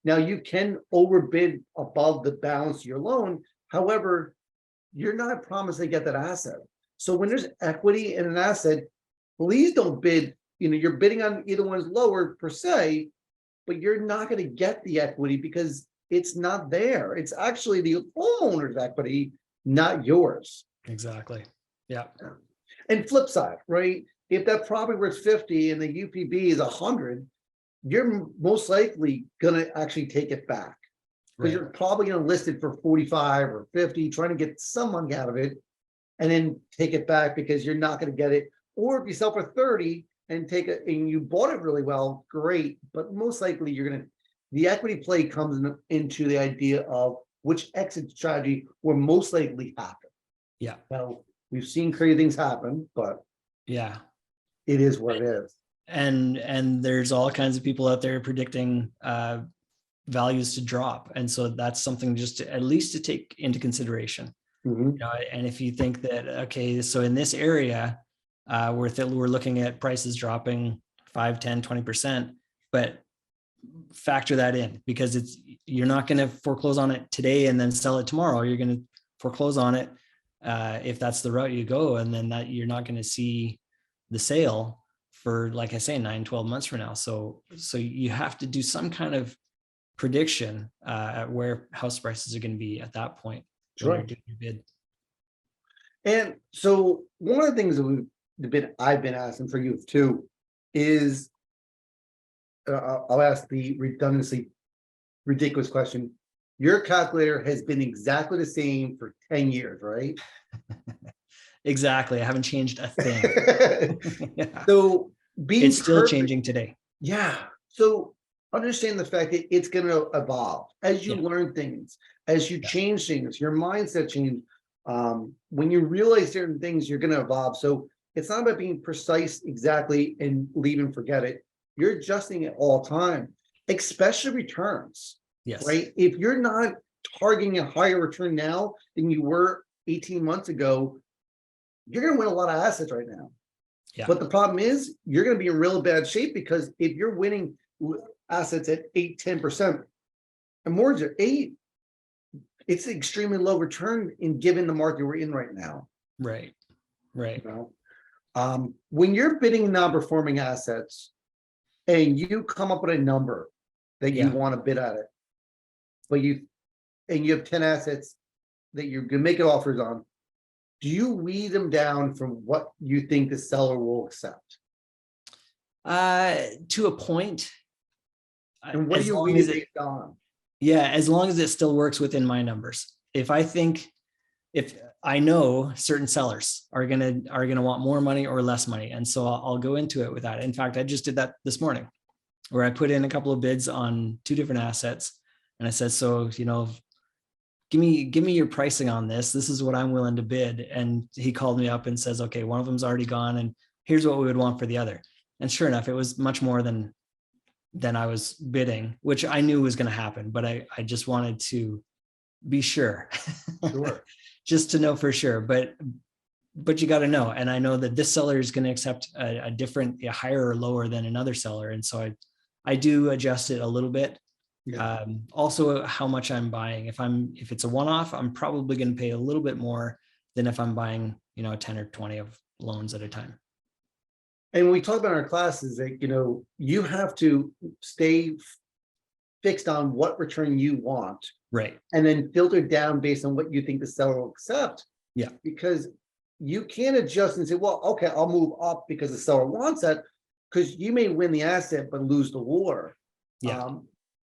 Now you can overbid above the balance of your loan. However, you're not promised to get that asset. So when there's equity in an asset, please don't bid. You're bidding on either one is lower per se, but you're not going to get the equity because it's not there. It's actually the homeowner's equity, not yours. Exactly. Yeah. And flip side, right? If that property was 50 and the UPB is 100, you're most likely going to actually take it back because you're probably going to list it for 45 or 50, trying to get some money out of it and then take it back because you're not going to get it. Or if you sell for 30 and take it and you bought it really well, great. But most likely the equity play comes into the idea of which exit strategy will most likely happen. Yeah. Well, we've seen crazy things happen, but yeah, it is what it is. And there's all kinds of people out there predicting values to drop, and so that's something just at least to take into consideration. And if you think that, okay, so in this area we're looking at prices dropping 5, 10, 20%, but factor that in, because you're not going to foreclose on it today and then sell it tomorrow. You're going to foreclose on it if that's the route you go, and then that you're not going to see the sale for, like I say, 9, 12 months from now. So you have to do some kind of prediction at where house prices are going to be at that point when you're doing your bid. And so one of the things that I've been asking for you too is, I'll ask the redundancy, ridiculous question. Your calculator has been exactly the same for 10 years, right? Exactly. I haven't changed a thing. Yeah. So it's still changing today. Yeah. So understand the fact that it's going to evolve as you learn things, as you change things, your mindset change. When you realize certain things, you're going to evolve. So it's not about being precise exactly and leave and forget it. You're adjusting it all the time, especially returns. Yes. Right. If you're not targeting a higher return now than you were 18 months ago, you're going to win a lot of assets right now. Yeah. But the problem is you're going to be in real bad shape, because if you're winning assets at 8, 10% and mortgage at 8, it's an extremely low return in given the market we're in right now. Right. Right. When you're bidding non-performing assets and you come up with a number that you want to bid at it, but you have 10 assets that you're going to make offers on, do you weed them down from what you think the seller will accept? To a point. And what do you weed it on? Yeah, as long as it still works within my numbers. If I know certain sellers are gonna want more money or less money, and so I'll go into it with that. In fact, I just did that this morning, where I put in a couple of bids on 2 different assets, and I said, so give me your pricing on this. This is what I'm willing to bid. And he called me up and says, okay, one of them's already gone, and here's what we would want for the other. And sure enough, it was much more than I was bidding, which I knew was going to happen, but I just wanted to be sure. Sure. Just to know for sure. But you got to know. And I know that this seller is going to accept a different, higher or lower than another seller. And so I do adjust it a little bit. Yeah. Also how much I'm buying. If it's a one-off, I'm probably going to pay a little bit more than if I'm buying, 10 or 20 of loans at a time. And we talk about in our classes that, you have to stay fixed on what return you want. Right. And then filter down based on what you think the seller will accept. Yeah. Because you can't adjust and say, well, okay, I'll move up because the seller wants that, because you may win the asset but lose the war. Yeah.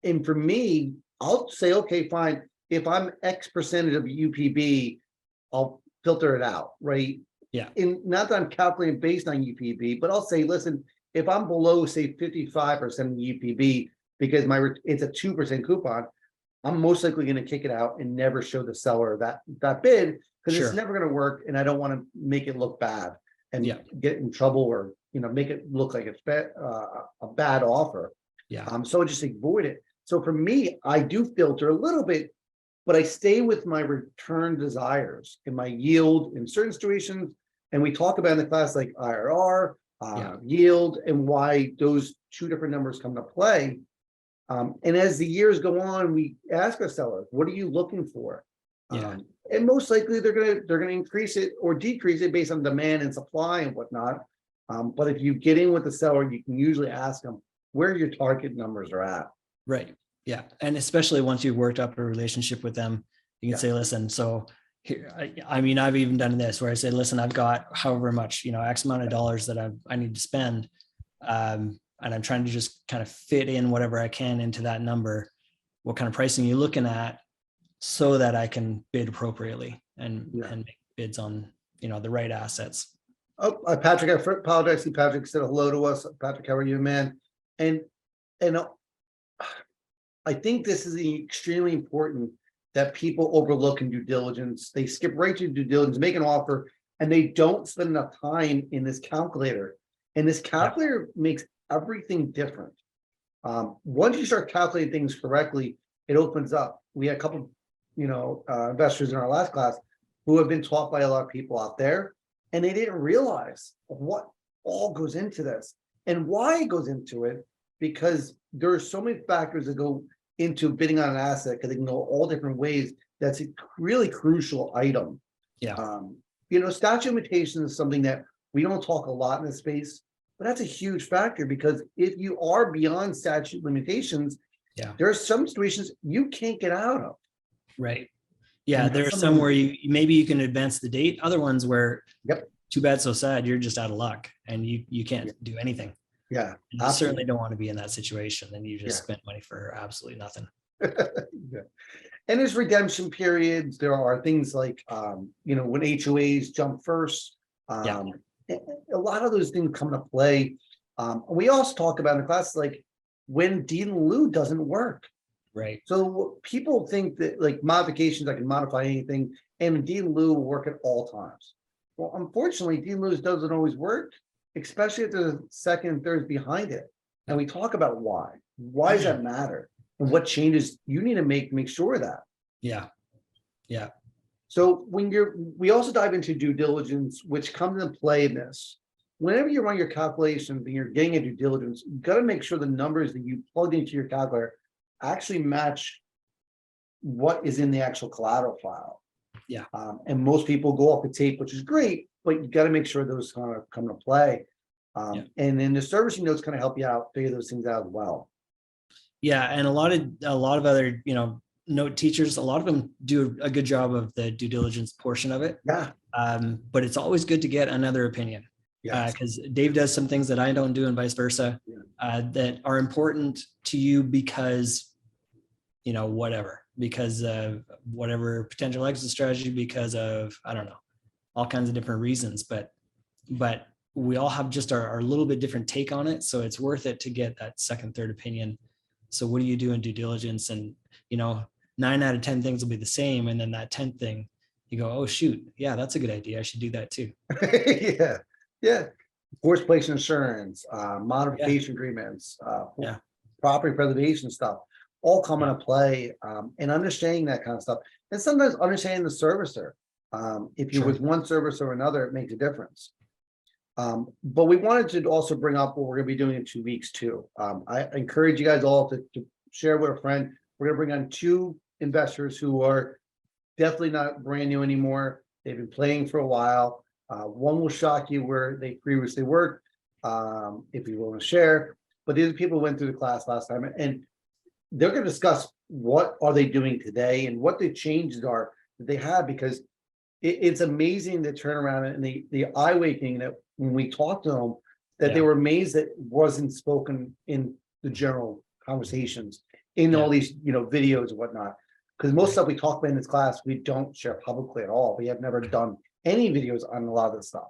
And for me, I'll say, okay, fine. If I'm X percentage of UPB, I'll filter it out, right? Yeah. And not that I'm calculating based on UPB, but I'll say, listen, if I'm below, say, 55% of UPB, because it's a 2% coupon, I'm most likely going to kick it out and never show the seller that bid, because it's never going to work, and I don't want to make it look bad and get in trouble, or make it look like it's a bad offer. Yeah. So just avoid it. So for me, I do filter a little bit, but I stay with my return desires and my yield in certain situations. And we talk about in the class like IRR, yield, and why those 2 different numbers come to play. And as the years go on, we ask our sellers, what are you looking for? Yeah. And most likely they're gonna increase it or decrease it based on demand and supply and whatnot. But if you get in with the seller, you can usually ask them where your target numbers are at. Right. Yeah. And especially once you've worked up a relationship with them, you can say, listen, so here, I mean, I've even done this where I say, listen, I've got however much, X amount of dollars that I need to spend. And I'm trying to just kind of fit in whatever I can into that number. What kind of pricing are you looking at so that I can bid appropriately and make bids on, the right assets. Oh, Patrick, I apologize. See, Patrick said hello to us. Patrick, how are you, man? And I think this is extremely important that people overlook in due diligence. They skip right to due diligence, make an offer, and they don't spend enough time in this calculator. And this calculator makes everything different. Once you start calculating things correctly, it opens up. We had a couple, investors in our last class who have been taught by a lot of people out there, and they didn't realize what all goes into this and why it goes into it, because there are so many factors that go into bidding on an asset, because they can go all different ways. That's a really crucial item. Yeah. Statute of limitations is something that we don't talk a lot in this space, but that's a huge factor, because if you are beyond statute limitations, there are some situations you can't get out of. Right. Yeah. There are some where maybe you can advance the date. Other ones where too bad, so sad, you're just out of luck and you can't do anything. Yeah. And you certainly don't want to be in that situation. And you just spent money for absolutely nothing. And there's redemption periods. There are things like, when HOAs jump first, a lot of those things come into play. We also talk about in the class, like when deed in lieu doesn't work. Right. So people think that like modifications, I can modify anything, and deed in lieu will work at all times. Well, unfortunately, deed in lieu doesn't always work, especially if there's second and thirds behind it. And we talk about why. Why does that matter? And what changes you need to make sure of that. Yeah. Yeah. So we also dive into due diligence, which comes into play in this. Whenever you run your calculations and you're getting a due diligence, you've got to make sure the numbers that you plug into your calculator actually match what is in the actual collateral file. Yeah. And most people go off the tape, which is great, but you got to make sure those kind of come to play. And then the servicing notes kind of help you out, figure those things out as well. Yeah. And a lot of other, note teachers, a lot of them do a good job of the due diligence portion of it. Yeah. But it's always good to get another opinion. Because Dave does some things that I don't do and vice versa, that are important to you because, because of whatever potential exit strategy, because of, I don't know, all kinds of different reasons, but we all have just our little bit different take on it. So it's worth it to get that second, third opinion. So what do you do in due diligence? And, 9 out of 10 things will be the same. And then that 10th thing, you go, oh, shoot. Yeah, that's a good idea. I should do that too. Yeah. Forced place insurance, modification agreements, property preservation stuff, all come into play, and understanding that kind of stuff. And sometimes understanding the servicer. If you're with one servicer or another, it makes a difference. But we wanted to also bring up what we're going to be doing in 2 weeks too. I encourage you guys all to share with a friend. We're going to bring on 2 investors who are definitely not brand new anymore. They've been playing for a while. One will shock you where they previously worked, if you want to share. But these are people who went through the class last time, and they're going to discuss what are they doing today and what the changes are that they have, because it's amazing the turnaround and the eye waking that when we talked to them, that they were amazed that wasn't spoken in the general conversations in all these videos and whatnot. Because most stuff we talk about in this class, we don't share publicly at all. We have never done any videos on a lot of this stuff.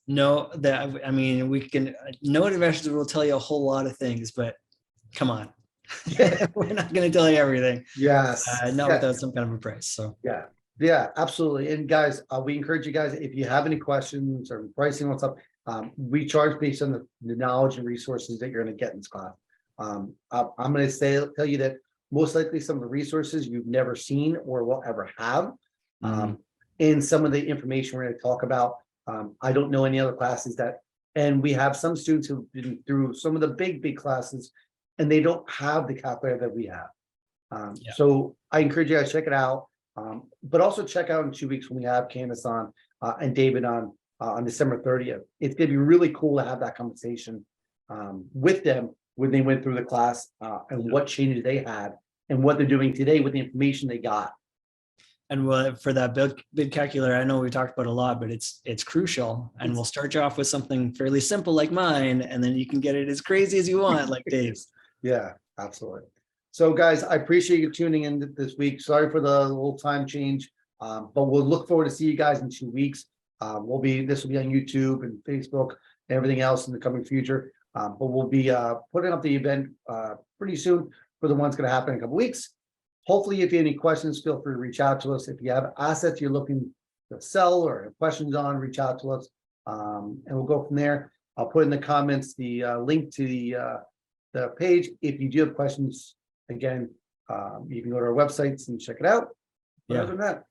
No, we can, no investors will tell you a whole lot of things, but come on. We're not going to tell you everything. Yes. Not without some kind of a price. So yeah, absolutely. And guys, we encourage you guys, if you have any questions or pricing on stuff, we charge based on the knowledge and resources that you're going to get in this class. I'm going to tell you that most likely some of the resources you've never seen or will ever have. In some of the information we're going to talk about, I don't know any other classes and we have some students who've been through some of the big classes and they don't have the calculator that we have. Yeah. So I encourage you guys to check it out. But also check out in 2 weeks when we have Candace on and David on December 30th. It's gonna be really cool to have that conversation with them when they went through the class and what changes they had and what they're doing today with the information they got. And for that bid calculator, I know we talked about a lot, but it's crucial. And we'll start you off with something fairly simple like mine, and then you can get it as crazy as you want, like Dave's. Yeah, absolutely. So guys, I appreciate you tuning in this week. Sorry for the little time change, but we'll look forward to see you guys in 2 weeks. This will be on YouTube and Facebook and everything else in the coming future. But we'll be putting up the event pretty soon for the one's going to happen in a couple weeks. Hopefully, if you have any questions, feel free to reach out to us. If you have assets you're looking to sell or have questions on, reach out to us, and we'll go from there. I'll put in the comments the link to the page. If you do have questions, again, you can go to our websites and check it out. Yeah. Other than that,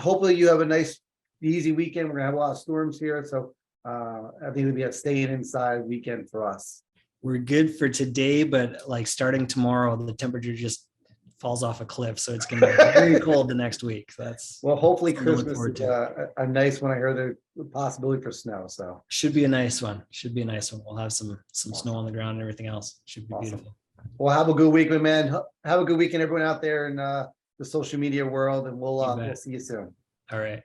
hopefully you have a nice, easy weekend. We're gonna have a lot of storms here, so I think it'll be a staying inside weekend for us. We're good for today, but like starting tomorrow, the temperature just falls off a cliff. So it's going to be very cold the next week. That's Well, hopefully something to look Christmas forward is a nice one. I heard the possibility for snow, so. should be a nice one. Should be a nice one. We'll have some snow on the ground and everything else. Should be Awesome. beautiful. Well, have a good week, my man. Have a good weekend, everyone out there in the social media world, and we'll see you soon. All right.